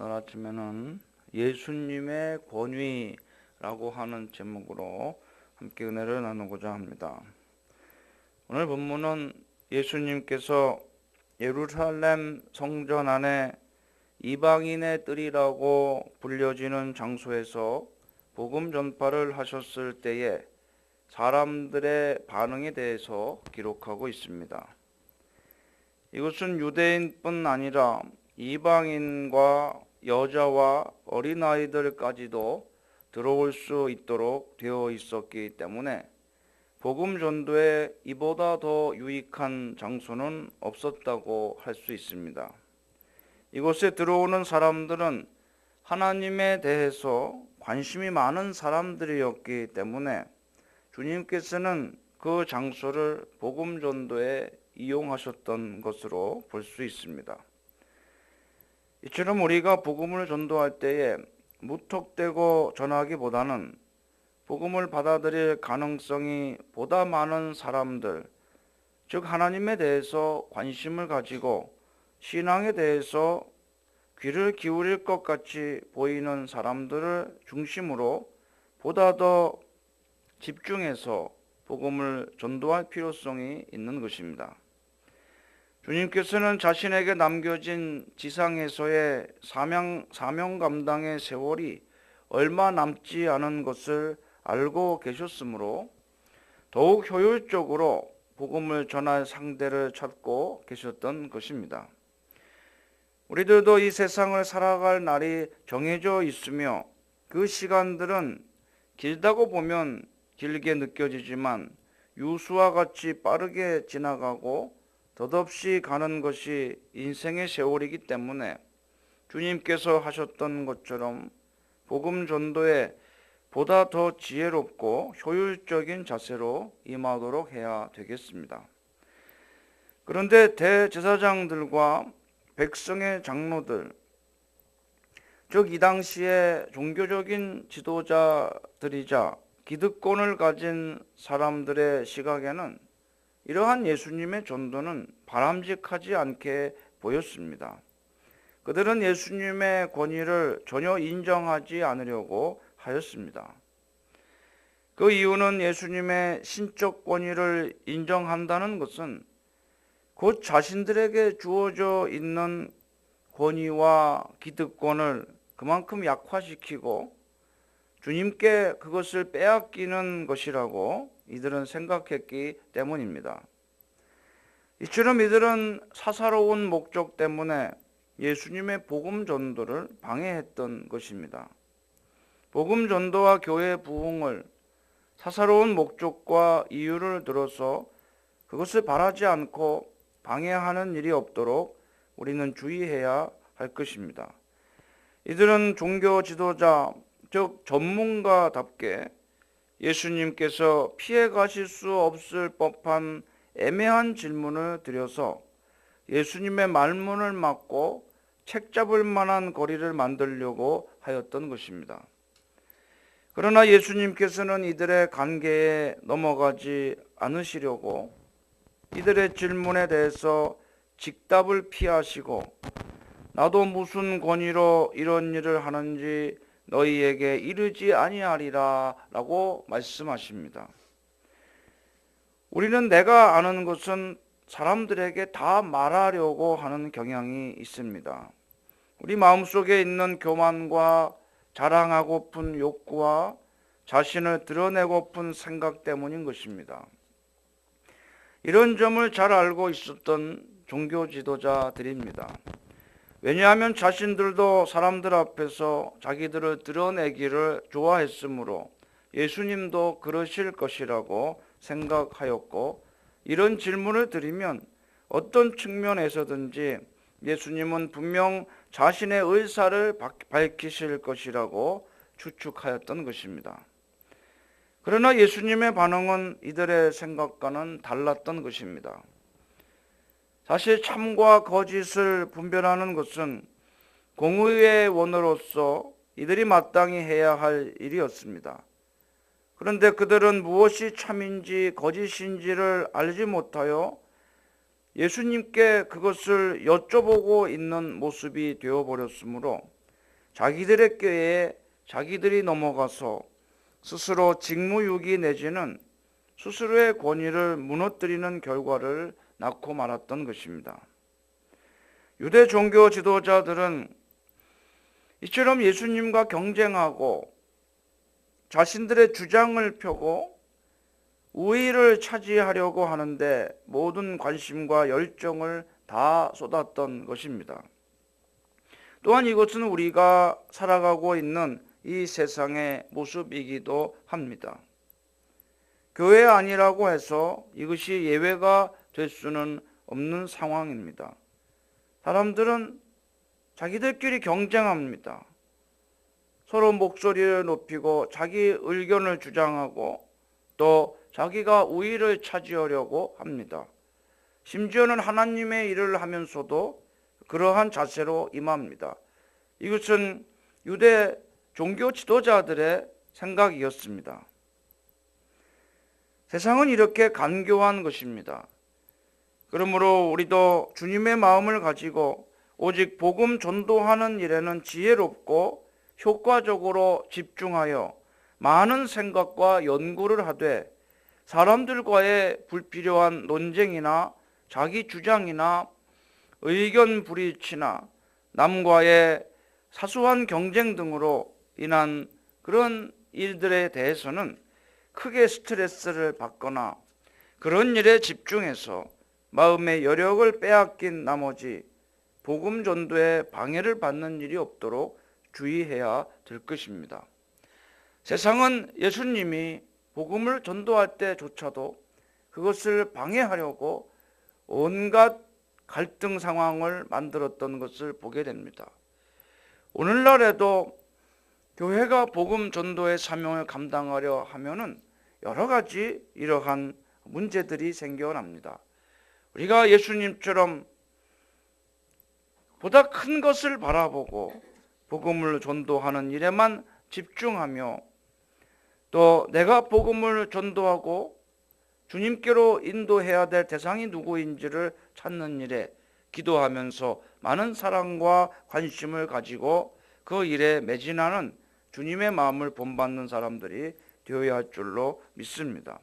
오늘 아침에는 예수님의 권위라고 하는 제목으로 함께 은혜를 나누고자 합니다. 오늘 본문은 예수님께서 예루살렘 성전 안에 이방인의 뜰이라고 불려지는 장소에서 복음 전파를 하셨을 때에 사람들의 반응에 대해서 기록하고 있습니다. 이것은 유대인뿐 아니라 이방인과 여자와 어린아이들까지도 들어올 수 있도록 되어 있었기 때문에 복음 전도에 이보다 더 유익한 장소는 없었다고 할 수 있습니다. 이곳에 들어오는 사람들은 하나님에 대해서 관심이 많은 사람들이었기 때문에 주님께서는 그 장소를 복음 전도에 이용하셨던 것으로 볼 수 있습니다. 이처럼 우리가 복음을 전도할 때에 무턱대고 전하기보다는 복음을 받아들일 가능성이 보다 많은 사람들, 즉 하나님에 대해서 관심을 가지고 신앙에 대해서 귀를 기울일 것 같이 보이는 사람들을 중심으로 보다 더 집중해서 복음을 전도할 필요성이 있는 것입니다. 주님께서는 자신에게 남겨진 지상에서의 사명 감당의 세월이 얼마 남지 않은 것을 알고 계셨으므로 더욱 효율적으로 복음을 전할 상대를 찾고 계셨던 것입니다. 우리들도 이 세상을 살아갈 날이 정해져 있으며 그 시간들은 길다고 보면 길게 느껴지지만 유수와 같이 빠르게 지나가고 덧없이 가는 것이 인생의 세월이기 때문에 주님께서 하셨던 것처럼 복음 전도에 보다 더 지혜롭고 효율적인 자세로 임하도록 해야 되겠습니다. 그런데 대제사장들과 백성의 장로들, 즉 이 당시에 종교적인 지도자들이자 기득권을 가진 사람들의 시각에는 이러한 예수님의 전도는 바람직하지 않게 보였습니다. 그들은 예수님의 권위를 전혀 인정하지 않으려고 하였습니다. 그 이유는 예수님의 신적 권위를 인정한다는 것은 곧 자신들에게 주어져 있는 권위와 기득권을 그만큼 약화시키고 주님께 그것을 빼앗기는 것이라고 이들은 생각했기 때문입니다. 이처럼 이들은 사사로운 목적 때문에 예수님의 복음 전도를 방해했던 것입니다. 복음 전도와 교회 부흥을 사사로운 목적과 이유를 들어서 그것을 바라지 않고 방해하는 일이 없도록 우리는 주의해야 할 것입니다. 이들은 종교 지도자, 즉 전문가답게 예수님께서 피해 가실 수 없을 법한 애매한 질문을 드려서 예수님의 말문을 막고 책 잡을 만한 거리를 만들려고 하였던 것입니다. 그러나 예수님께서는 이들의 관계에 넘어가지 않으시려고 이들의 질문에 대해서 직답을 피하시고 나도 무슨 권위로 이런 일을 하는지 너희에게 이르지 아니하리라 라고 말씀하십니다. 우리는 내가 아는 것은 사람들에게 다 말하려고 하는 경향이 있습니다. 우리 마음속에 있는 교만과 자랑하고픈 욕구와 자신을 드러내고픈 생각 때문인 것입니다. 이런 점을 잘 알고 있었던 종교 지도자들입니다. 왜냐하면 자신들도 사람들 앞에서 자기들을 드러내기를 좋아했으므로 예수님도 그러실 것이라고 생각하였고, 이런 질문을 드리면 어떤 측면에서든지 예수님은 분명 자신의 의사를 밝히실 것이라고 추측하였던 것입니다. 그러나 예수님의 반응은 이들의 생각과는 달랐던 것입니다. 사실 참과 거짓을 분별하는 것은 공의의 원으로서 이들이 마땅히 해야 할 일이었습니다. 그런데 그들은 무엇이 참인지 거짓인지를 알지 못하여 예수님께 그것을 여쭤보고 있는 모습이 되어버렸으므로 자기들의 꾀에 자기들이 넘어가서 스스로 직무유기 내지는 스스로의 권위를 무너뜨리는 결과를 낳고 말았던 것입니다. 유대 종교 지도자들은 이처럼 예수님과 경쟁하고 자신들의 주장을 펴고 우위를 차지하려고 하는데 모든 관심과 열정을 다 쏟았던 것입니다. 또한 이것은 우리가 살아가고 있는 이 세상의 모습이기도 합니다. 교회 아니라고 해서 이것이 예외가 될 수는 없는 상황입니다. 사람들은 자기들끼리 경쟁합니다. 서로 목소리를 높이고 자기 의견을 주장하고 또 자기가 우위를 차지하려고 합니다. 심지어는 하나님의 일을 하면서도 그러한 자세로 임합니다. 이것은 유대 종교 지도자들의 생각이었습니다. 세상은 이렇게 간교한 것입니다. 그러므로 우리도 주님의 마음을 가지고 오직 복음 전도하는 일에는 지혜롭고 효과적으로 집중하여 많은 생각과 연구를 하되 사람들과의 불필요한 논쟁이나 자기 주장이나 의견 불일치나 남과의 사소한 경쟁 등으로 인한 그런 일들에 대해서는 크게 스트레스를 받거나 그런 일에 집중해서 마음의 여력을 빼앗긴 나머지 복음 전도에 방해를 받는 일이 없도록 주의해야 될 것입니다. 세상은 예수님이 복음을 전도할 때조차도 그것을 방해하려고 온갖 갈등 상황을 만들었던 것을 보게 됩니다. 오늘날에도 교회가 복음 전도의 사명을 감당하려 하면은 여러 가지 이러한 문제들이 생겨납니다. 우리가 예수님처럼 보다 큰 것을 바라보고 복음을 전도하는 일에만 집중하며 또 내가 복음을 전도하고 주님께로 인도해야 될 대상이 누구인지를 찾는 일에 기도하면서 많은 사랑과 관심을 가지고 그 일에 매진하는 주님의 마음을 본받는 사람들이 되어야 할 줄로 믿습니다.